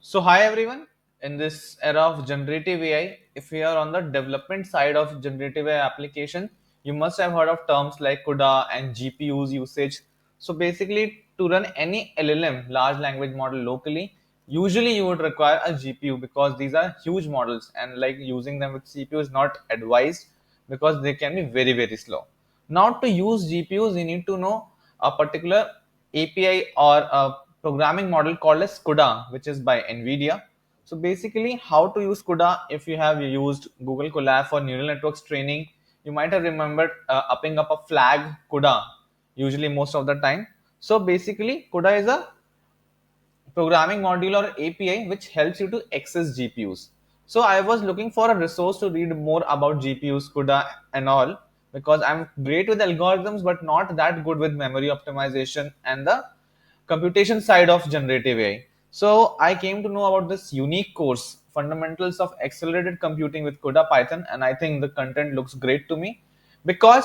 So, hi everyone. In this era of generative AI, if we are on the development side of generative AI application, you must have heard of terms like CUDA and GPUs usage. So, basically, to run any LLM, large language model locally, usually you would require a GPU because these are huge models, and like using them with CPU is not advised because they can be very, very slow. Now, to use GPUs, you need to know a particular API or a programming model called as CUDA, which is by NVIDIA. So basically, how to use CUDA? If you have used Google Colab for neural networks training, you might have remembered upping up a flag CUDA, usually most of the time. So basically, CUDA is a programming module or API which helps you to access GPUs. So I was looking for a resource to read more about GPUs, CUDA, and all because I'm great with algorithms but not that good with memory optimization and the computation side of generative AI. So I came to know about this unique course, Fundamentals of Accelerated Computing with CUDA Python, and I think the content looks great to me because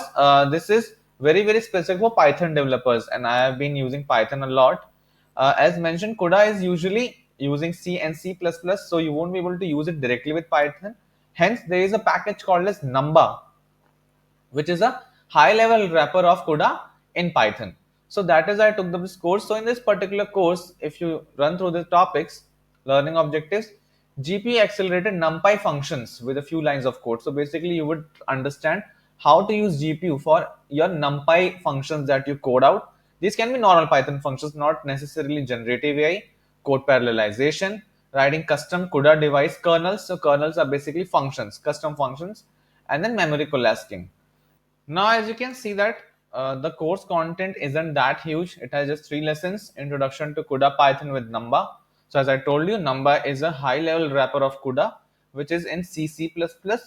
this is very very specific for Python developers, and I have been using Python a lot. As mentioned, CUDA is usually using C and C++, so you won't be able to use it directly with Python. Hence, there is a package called as Numba, which is a high level wrapper of CUDA in Python. So that is I took this course. So in this particular course, if you run through the topics, learning objectives, GPU accelerated NumPy functions with a few lines of code. So basically you would understand how to use GPU for your NumPy functions that you code out. These can be normal Python functions, not necessarily generative AI, code parallelization, writing custom CUDA device kernels. So kernels are basically functions, custom functions, and then memory coalescing. Now, as you can see that the course content isn't that huge. It has just 3 lessons: Introduction to CUDA Python with Numba. So as I told you, Numba is a high level wrapper of CUDA, which is in C++,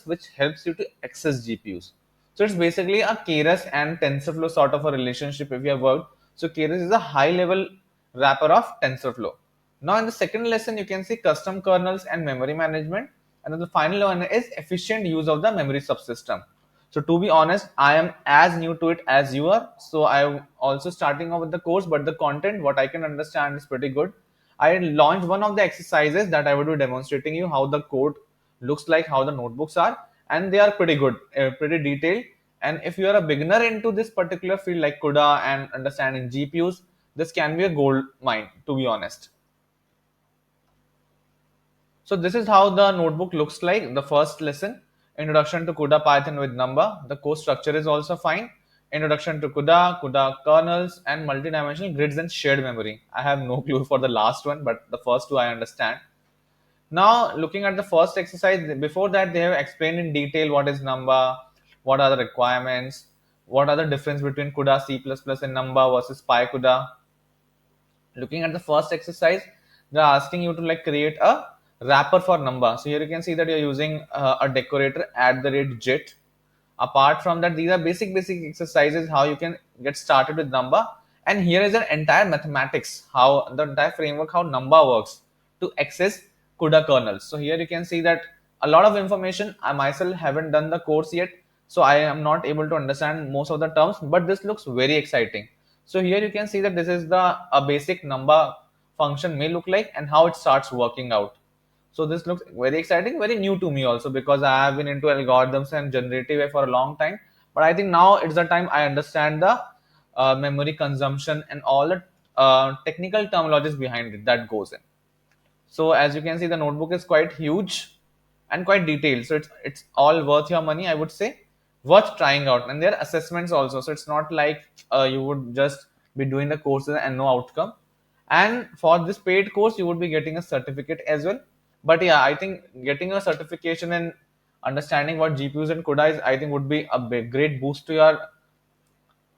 which helps you to access GPUs. So it's basically a Keras and TensorFlow sort of a relationship if you have worked. So Keras is a high level wrapper of TensorFlow. Now in the second lesson, you can see custom kernels and memory management. And then the final one is efficient use of the memory subsystem. So to be honest, I am as new to it as you are. So I'm also starting off with the course, but the content, what I can understand, is pretty good. I launched one of the exercises that I would be demonstrating you how the code looks like, how the notebooks are, and they are pretty good, pretty detailed. And if you are a beginner into this particular field like CUDA and understanding GPUs, this can be a gold mine, to be honest. So this is how the notebook looks like. The first lesson, Introduction to CUDA Python with Number. The course structure is also fine. Introduction to CUDA, CUDA kernels, and multidimensional grids and shared memory. I have no clue for the last one, but the first two I understand. Now, looking at the first exercise, before that, they have explained in detail what is Number, what are the requirements, what are the difference between CUDA C++ and Number versus PyCUDA. Looking at the first exercise, they're asking you to like create a wrapper for Number. So here you can see that you're using a decorator at the rate jet. Apart from that, these are basic exercises how you can get started with Number. And here is an entire mathematics, how the entire framework, how Number works to access CUDA kernels. So here you can see that a lot of information. I myself haven't done the course yet, so I am not able to understand most of the terms, but this looks very exciting. So here you can see that this is the a basic Number function may look like and how it starts working out. So this looks very exciting, very new to me also because I have been into algorithms and generative AI for a long time. But I think now it's the time I understand the memory consumption and all the technical terminologies behind it that goes in. So as you can see, the notebook is quite huge and quite detailed. So it's all worth your money, I would say, worth trying out. And there are assessments also. So it's not like you would just be doing the courses and no outcome. And for this paid course, you would be getting a certificate as well. But yeah, I think getting a certification and understanding what GPUs and CUDA is, I think would be a big, great boost to your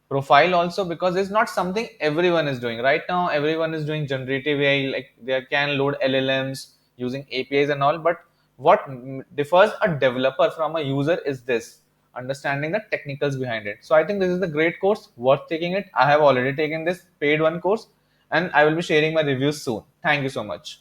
profile also because it's not something everyone is doing right now. Everyone is doing generative AI, like they can load LLMs using APIs and all. But what differs a developer from a user is this understanding the technicals behind it. So I think this is the great course worth taking it. I have already taken this paid one course and I will be sharing my reviews soon. Thank you so much.